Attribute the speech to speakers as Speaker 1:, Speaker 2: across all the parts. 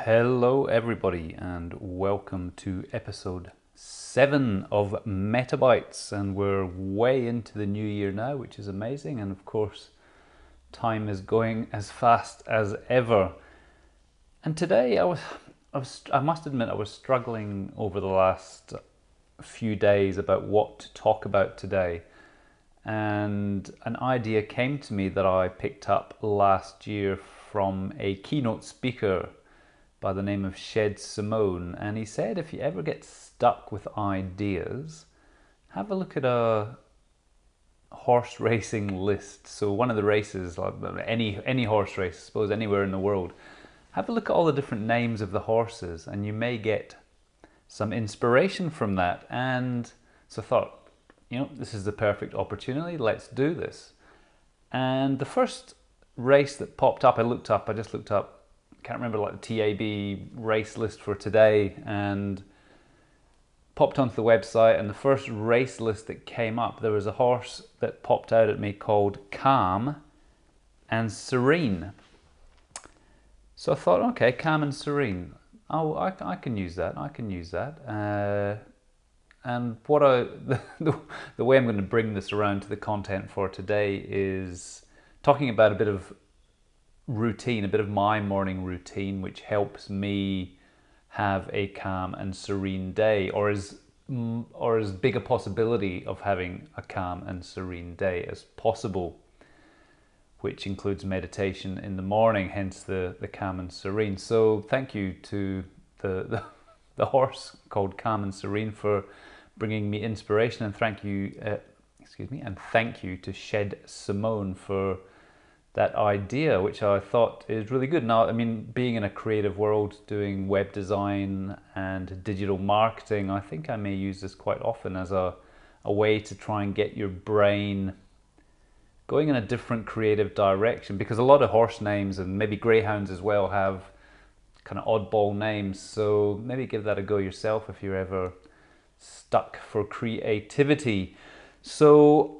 Speaker 1: Hello everybody and welcome to episode 7 of Bytes, and we're way into the new year now, which is amazing, and of course time is going as fast as ever. And today I must admit I was struggling over the last few days about what to talk about today, and an idea came to me that I picked up last year from a keynote speaker by the name of Simone, and he said if you ever get stuck with ideas, have a look at a horse racing list. So one of the races, like any horse race, I suppose anywhere in the world, have a look at all the different names of the horses, and you may get some inspiration from that. And so I thought, this is the perfect opportunity, let's do this. And the first race that popped up, I just looked up, can't remember, like the TAB race list for today, and popped onto the website, and the first race list that came up, there was a horse that popped out at me called Calm and Serene. So I thought, okay, Calm and Serene. Oh, I can use that. And what the way I'm going to bring this around to the content for today is talking about a bit of routine, a bit of my morning routine, which helps me have a calm and serene day, or as big a possibility of having a calm and serene day as possible, which includes meditation in the morning, hence the calm and serene. So thank you to the horse called Calm and Serene for bringing me inspiration, and thank you to Simone for that idea, which I thought is really good. Now, I mean, being in a creative world, doing web design and digital marketing, I think I may use this quite often as a way to try and get your brain going in a different creative direction, because a lot of horse names, and maybe greyhounds as well, have kind of oddball names. So maybe give that a go yourself if you're ever stuck for creativity. So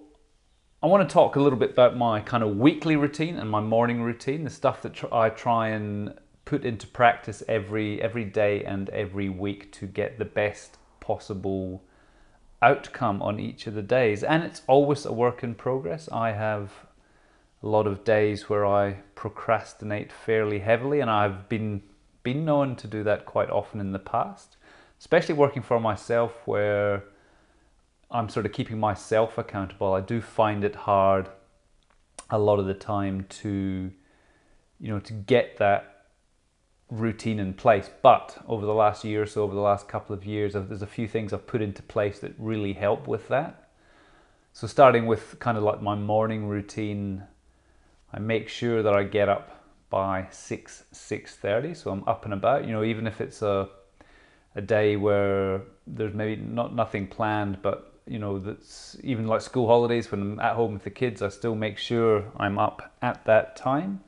Speaker 1: I want to talk a little bit about my kind of weekly routine and my morning routine, the stuff that I try and put into practice every day and every week to get the best possible outcome on each of the days. And it's always a work in progress. I have a lot of days where I procrastinate fairly heavily, and I've been known to do that quite often in the past, especially working for myself, where I'm sort of keeping myself accountable. I do find it hard a lot of the time to get that routine in place. But over the last year or so, over the last couple of years, there's a few things I've put into place that really help with that. So starting with kind of like my morning routine, I make sure that I get up by 6:30, so I'm up and about. Even if it's a day where there's maybe nothing planned, but that's even like school holidays, when I'm at home with the kids, I still make sure I'm up at that time.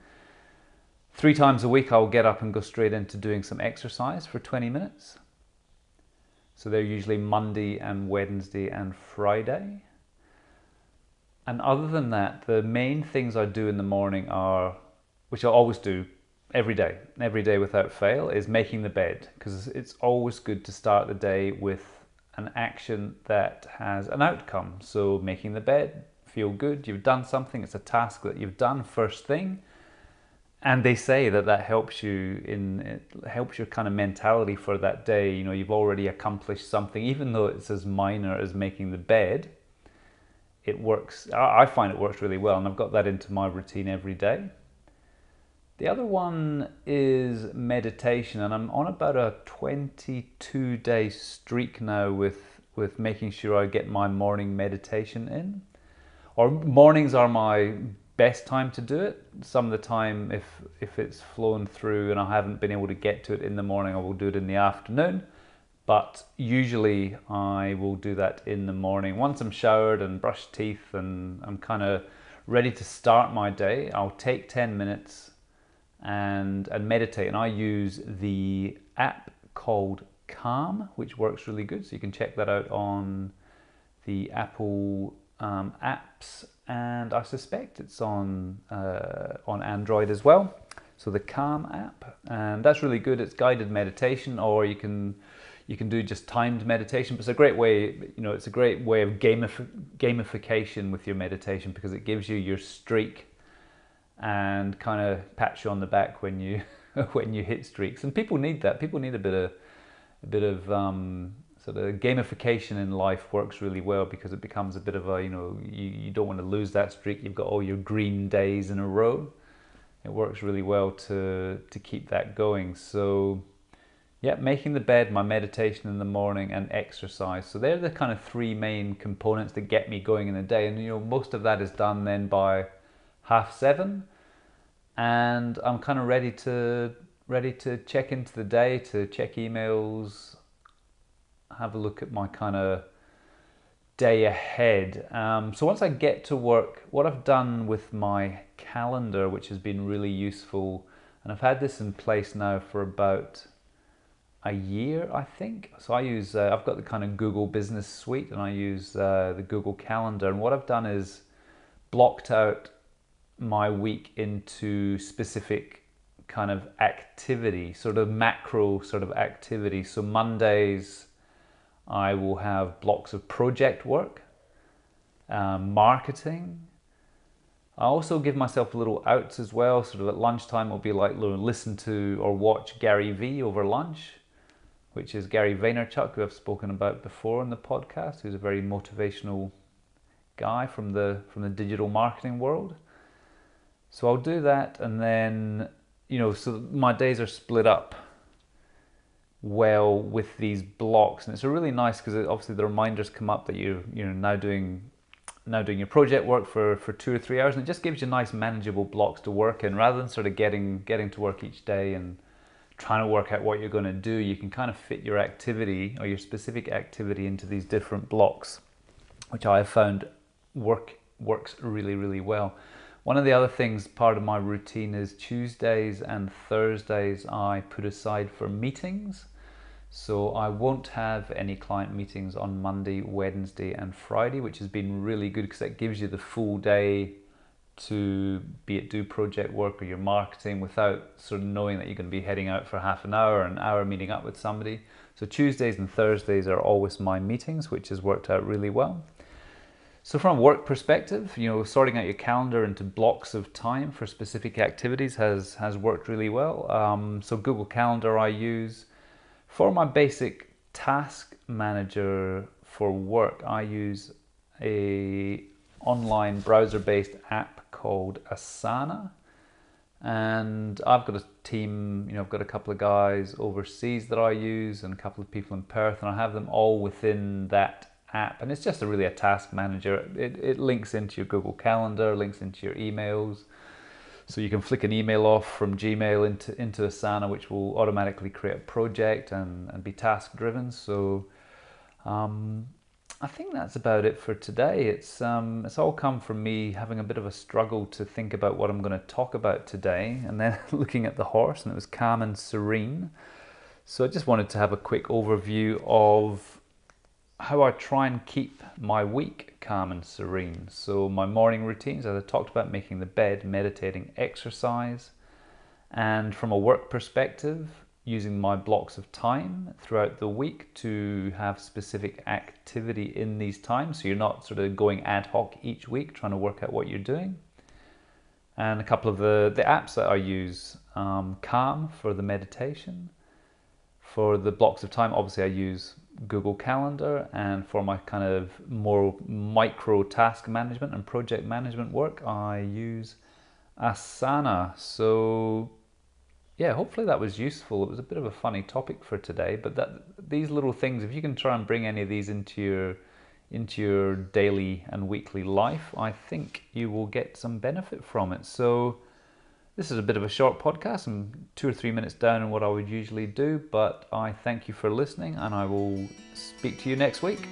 Speaker 1: 3 times a week I'll get up and go straight into doing some exercise for 20 minutes. So they're usually Monday and Wednesday and Friday. And other than that, the main things I do in the morning are, which I always do every day without fail, is making the bed, because it's always good to start the day with an action that has an outcome. So making the bed, feel good, you've done something, it's a task that you've done first thing. And they say that helps you it helps your kind of mentality for that day. You've already accomplished something, even though it's as minor as making the bed. It works. I find it works really well, and I've got that into my routine every day. The other one is meditation, and I'm on about a 22-day streak now with making sure I get my morning meditation in. Or mornings are my best time to do it. Some of the time, if it's flown through and I haven't been able to get to it in the morning, I will do it in the afternoon. But usually I will do that in the morning. Once I'm showered and brushed teeth and I'm kind of ready to start my day, I'll take 10 minutes and meditate. And I use the app called Calm, which works really good. So you can check that out on the Apple apps, and I suspect it's on Android as well. So the Calm app, and that's really good. It's guided meditation, or you can do just timed meditation. But it's a great way, it's a great way of gamification with your meditation, because it gives you your streak and kind of pats you on the back when you when you hit streaks. And people need that. People need a bit of sort of gamification in life. Works really well, because it becomes a bit of a, you don't want to lose that streak. You've got all your green days in a row. It works really well to keep that going. So yeah, making the bed, my meditation in the morning, and exercise. So they're the kind of three main components that get me going in the day. And most of that is done then by 6:30, and I'm kind of ready to check into the day, to check emails, have a look at my kind of day ahead. So once I get to work, what I've done with my calendar, which has been really useful, and I've had this in place now for about a year, I think. So I use, I've got the kind of Google Business Suite, and I use the Google Calendar. And what I've done is blocked out my week into specific kind of activity, sort of macro sort of activity. So Mondays, I will have blocks of project work, marketing. I also give myself little outs as well. Sort of at lunchtime, it'll be like listen to or watch Gary V over lunch, which is Gary Vaynerchuk, who I've spoken about before in the podcast, who's a very motivational guy from the digital marketing world. So I'll do that, and then, so my days are split up well with these blocks, and it's really nice because obviously the reminders come up that you're now doing your project work for 2 or 3 hours, and it just gives you nice manageable blocks to work in, rather than sort of getting to work each day and trying to work out what you're going to do. You can kind of fit your activity or your specific activity into these different blocks, which I have found works really, really well. One of the other things, part of my routine, is Tuesdays and Thursdays I put aside for meetings. So I won't have any client meetings on Monday, Wednesday and Friday, which has been really good, because that gives you the full day to do project work or your marketing without sort of knowing that you're going to be heading out for half an hour meeting up with somebody. So Tuesdays and Thursdays are always my meetings, which has worked out really well. So from a work perspective, sorting out your calendar into blocks of time for specific activities has worked really well. So Google Calendar I use. For my basic task manager for work, I use a online browser-based app called Asana. And I've got a team, I've got a couple of guys overseas that I use, and a couple of people in Perth, and I have them all within that app. And it's just a task manager. It links into your Google Calendar, links into your emails. So you can flick an email off from Gmail into Asana, which will automatically create a project and be task driven. So I think that's about it for today. It's all come from me having a bit of a struggle to think about what I'm going to talk about today, and then looking at the horse, and it was Calm and Serene. So I just wanted to have a quick overview of how I try and keep my week calm and serene. So my morning routines, as I talked about, making the bed, meditating, exercise. And from a work perspective, using my blocks of time throughout the week to have specific activity in these times. So you're not sort of going ad hoc each week trying to work out what you're doing. And a couple of the apps that I use, Calm for the meditation. For the blocks of time, obviously I use Google Calendar, and for my kind of more micro task management and project management work, I use Asana. So yeah, hopefully that was useful. It was a bit of a funny topic for today, but these little things, if you can try and bring any of these into your daily and weekly life, I think you will get some benefit from it. So this is a bit of a short podcast. I'm 2 or 3 minutes down on what I would usually do, but I thank you for listening, and I will speak to you next week.